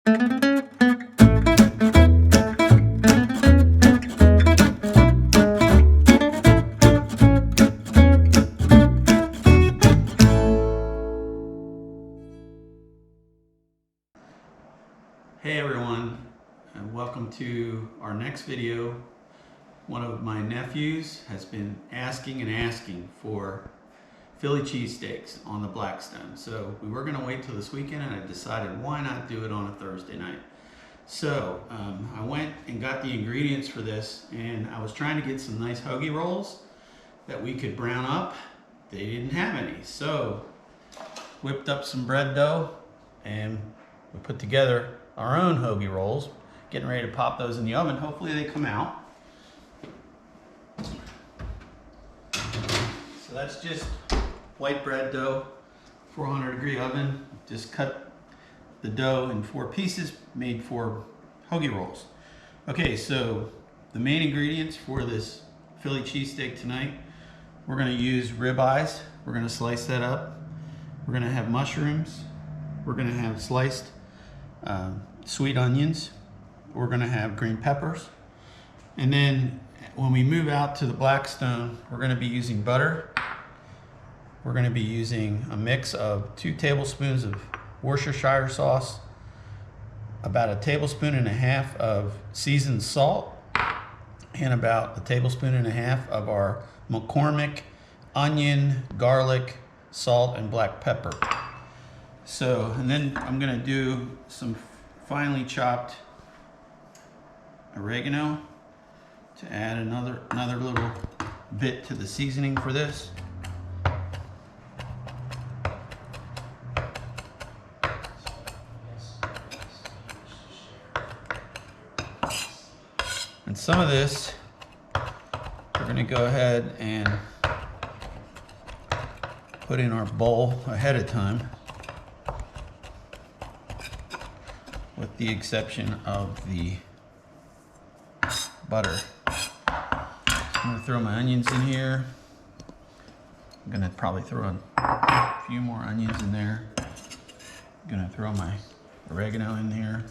Hey everyone, and welcome to our next video. One of my nephews has been asking for Philly cheesesteaks on the Blackstone. So we were going to wait till this weekend, and I decided why not do it on a Thursday night. So I went and got the ingredients for this, and I was trying to get some nice hoagie rolls that we could brown up. They didn't have any, so whipped up some bread dough and we put together our own hoagie rolls, getting ready to pop those in the oven. Hopefully they come out. So that's just white bread dough, 400-degree oven. Just cut the dough in 4 pieces, made for hoagie rolls. Okay, so the main ingredients for this Philly cheesesteak tonight, we're gonna use ribeyes. We're gonna slice that up. We're gonna have mushrooms. We're gonna have sliced sweet onions. We're gonna have green peppers. And then when we move out to the Blackstone, we're gonna be using butter. We're gonna be using a mix of 2 tablespoons of Worcestershire sauce, about 1.5 tablespoons of seasoned salt, and about 1.5 tablespoons of our McCormick onion, garlic, salt, and black pepper. So, and then I'm gonna do some finely chopped oregano to add another little bit to the seasoning for this. And some of this we're gonna go ahead and put in our bowl ahead of time, with the exception of the butter. I'm gonna throw my onions in here. I'm gonna probably throw in a few more onions in there. I'm gonna throw my oregano in here,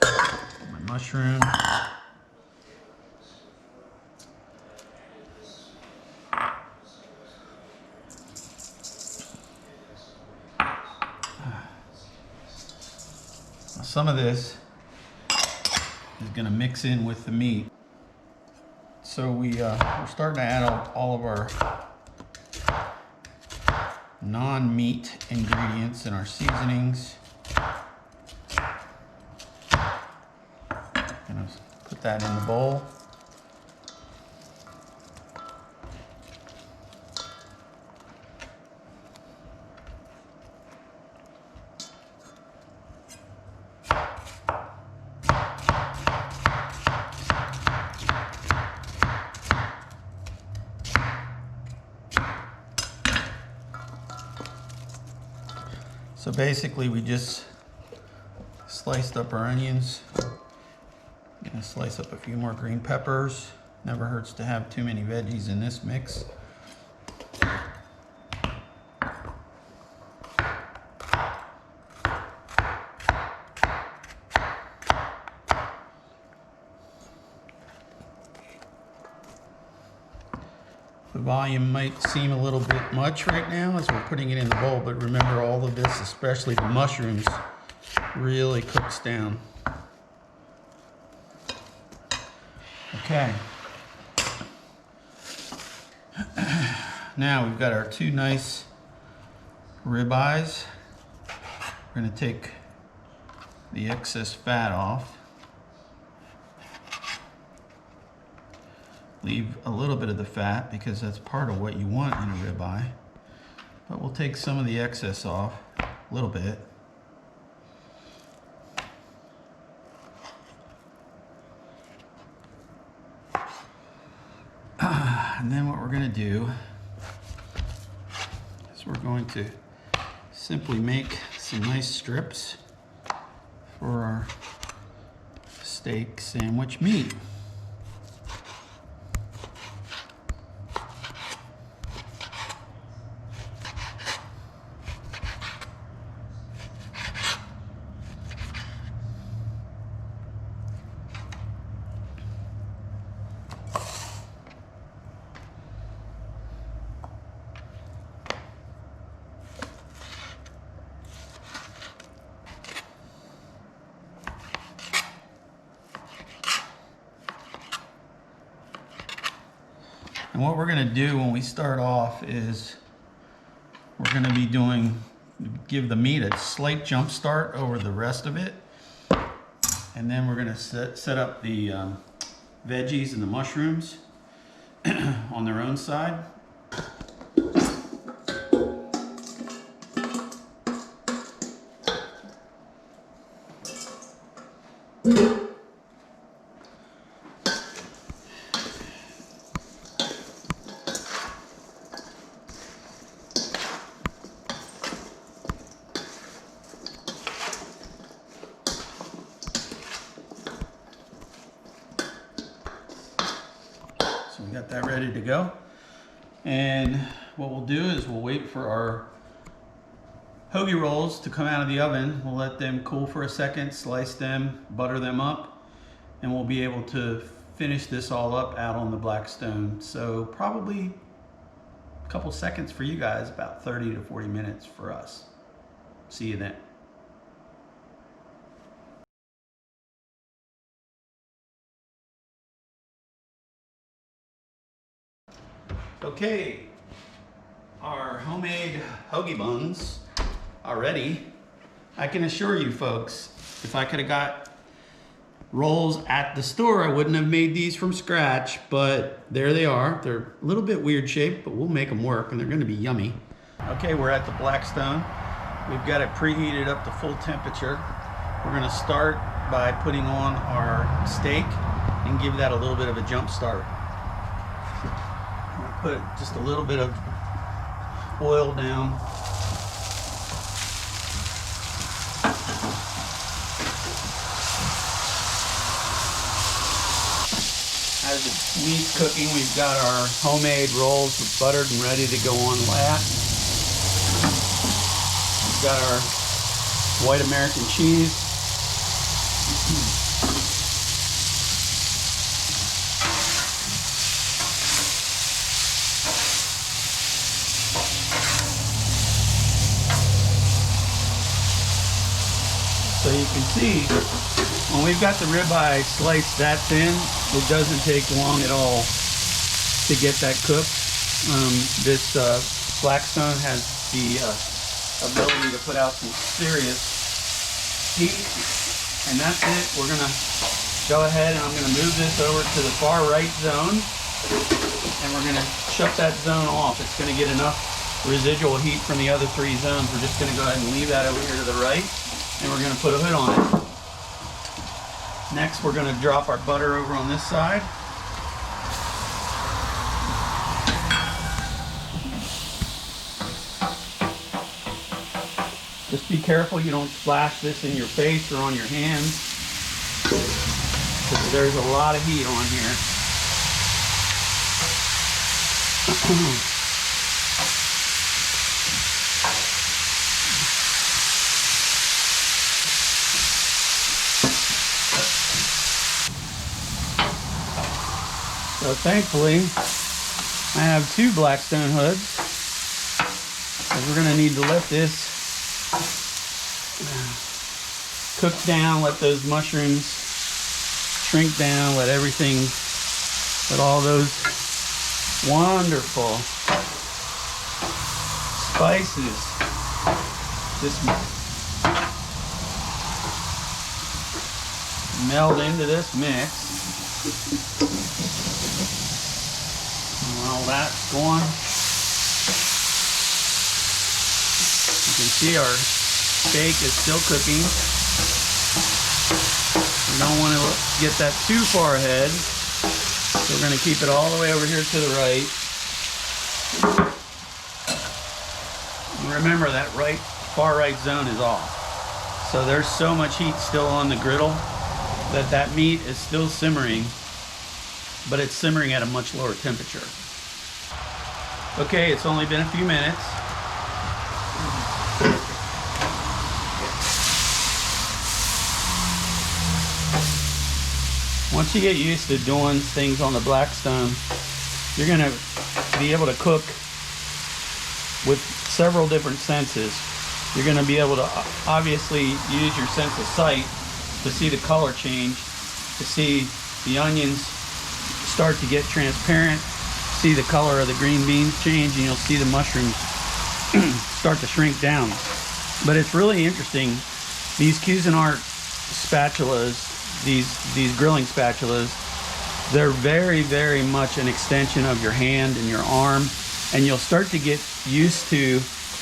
my mushroom. Some of this is going to mix in with the meat. So we're starting to add all of our non-meat ingredients and our seasonings. Gonna put that in the bowl. So basically we just sliced up our onions. I'm gonna slice up a few more green peppers. Never hurts to have too many veggies in this mix. The volume might seem a little bit much right now as we're putting it in the bowl, but remember, all of this, especially the mushrooms, really cooks down. Okay. Now we've got our 2 nice ribeyes. We're going to take the excess fat off. Leave a little bit of the fat because that's part of what you want in a ribeye. But we'll take some of the excess off, a little bit. And then what we're going to do is we're going to simply make some nice strips for our steak sandwich meat. And what we're gonna do when we start off is we're gonna be give the meat a slight jump start over the rest of it. And then we're gonna set up the veggies and the mushrooms on their own side. So we got that ready to go. And what we'll do is we'll wait for our hoagie rolls to come out of the oven. We'll let them cool for a second, slice them, butter them up, and we'll be able to finish this all up out on the Blackstone. So probably a couple seconds for you guys, about 30 to 40 minutes for us. See you then. Okay, our homemade hoagie buns are ready. I can assure you folks, if I could have got rolls at the store, I wouldn't have made these from scratch, but there they are. They're a little bit weird shaped, but we'll make them work and they're gonna be yummy. Okay, we're at the Blackstone. We've got it preheated up to full temperature. We're gonna start by putting on our steak and give that a little bit of a jump start. Put just a little bit of oil down. As the meat's cooking, we've got our homemade rolls buttered and ready to go on last. We've got our white American cheese. So you can see, when we've got the ribeye sliced that thin, it doesn't take long at all to get that cooked. This Blackstone has the ability to put out some serious heat, and that's it. We're gonna go ahead and I'm gonna move this over to the far right zone, and we're gonna shut that zone off. It's gonna get enough residual heat from the other three zones. We're just gonna go ahead and leave that over here to the right. And we're going to put a hood on it. Next, we're going to drop our butter over on this side. Just be careful you don't splash this in your face or on your hands, because there's a lot of heat on here. So thankfully, I have two Blackstone hoods, because we're going to need to let this cook down, let those mushrooms shrink down, let all those wonderful spices just meld into this mix. While that's going, you can see our steak is still cooking. We don't want to get that too far ahead, so we're going to keep it all the way over here to the right. And remember, that far right zone is off, so there's so much heat still on the griddle that meat is still simmering, but it's simmering at a much lower temperature. Okay, it's only been a few minutes. Once you get used to doing things on the Blackstone, you're going to be able to cook with several different senses. You're going to be able to obviously use your sense of sight to see the color change, to see the onions start to get transparent, see the color of the green beans change, and you'll see the mushrooms start to shrink down. But it's really interesting. These Cuisinart spatulas, these grilling spatulas, they're very, very much an extension of your hand and your arm, and you'll start to get used to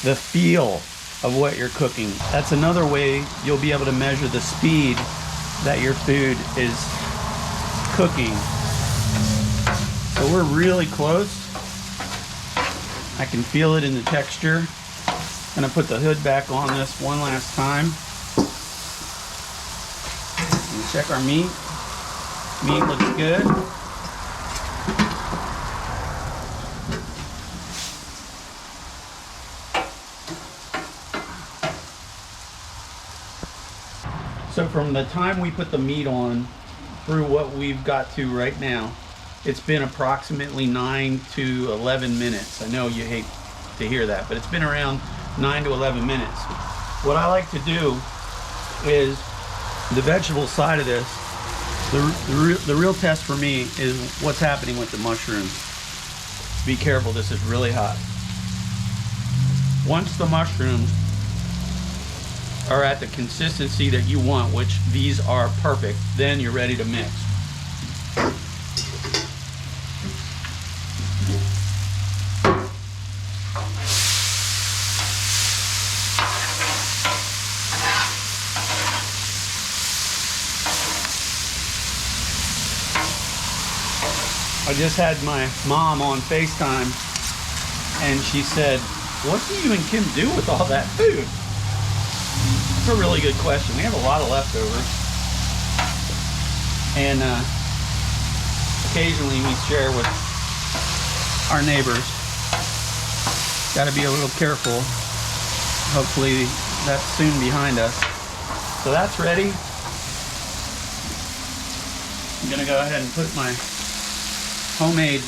the feel of what you're cooking. That's another way you'll be able to measure the speed that your food is cooking. So we're really close. I can feel it in the texture. I'm gonna put the hood back on this one last time. And check our meat. Meat looks good. So from the time we put the meat on through what we've got to right now, it's been approximately 9 to 11 minutes. I know you hate to hear that, but it's been around 9 to 11 minutes. What I like to do is the vegetable side of this, the real test for me is what's happening with the mushrooms. Be careful, this is really hot. Once the mushrooms are at the consistency that you want, which these are perfect, then you're ready to mix. I just had my mom on FaceTime, and she said, "What do you and Kim do with all that food?" That's a really good question. We have a lot of leftovers, and occasionally we share with our neighbors. Got to be a little careful. Hopefully that's soon behind us. So that's ready. I'm gonna go ahead and put my homemade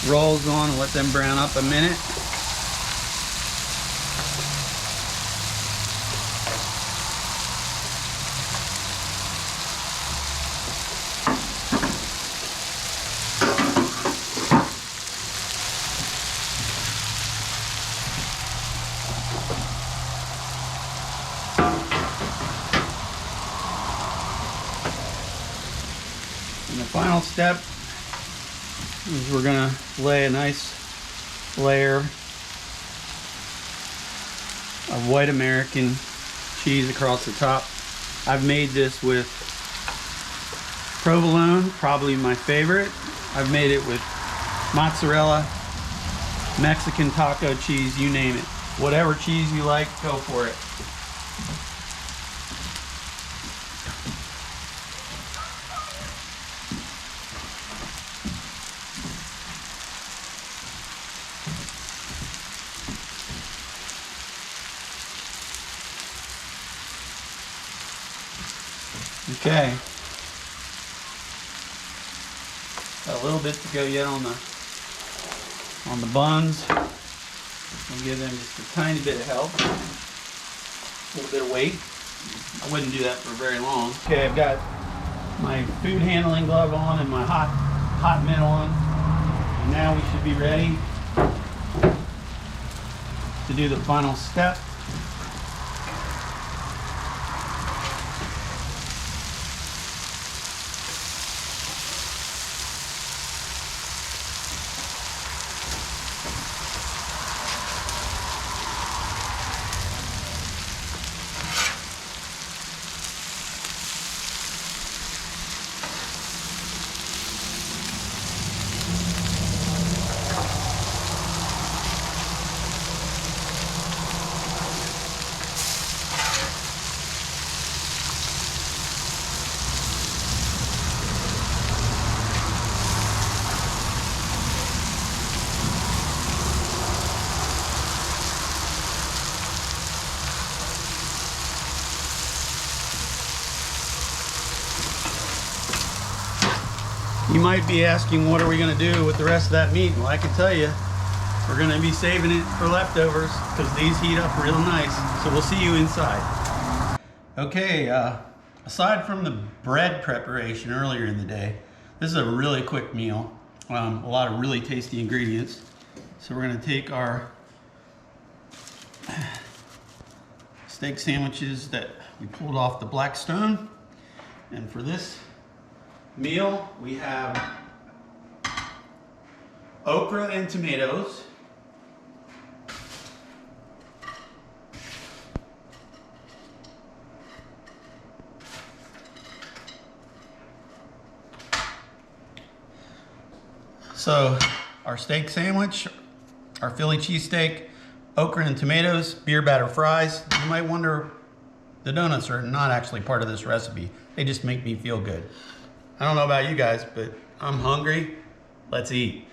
rolls on and let them brown up a minute. And the final step is we're gonna lay a nice layer of white American cheese across the top. I've made this with provolone, probably my favorite. I've made it with mozzarella, Mexican taco cheese, you name it. Whatever cheese you like, go for it. Okay, got a little bit to go yet on the buns. We'll give them just a tiny bit of help, a little bit of weight. I wouldn't do that for very long. Okay, I've got my food handling glove on and my hot mitt on. And now we should be ready to do the final step. You might be asking, what are we going to do with the rest of that meat? Well, I can tell you, we're going to be saving it for leftovers because these heat up real nice. So we'll see you inside. Okay, aside from the bread preparation earlier in the day, this is a really quick meal. A lot of really tasty ingredients. So we're gonna take our steak sandwiches that we pulled off the Blackstone. And for this meal, we have okra and tomatoes. So our steak sandwich, our Philly cheesesteak, okra and tomatoes, beer batter fries. You might wonder, the donuts are not actually part of this recipe. They just make me feel good. I don't know about you guys, but I'm hungry. Let's eat.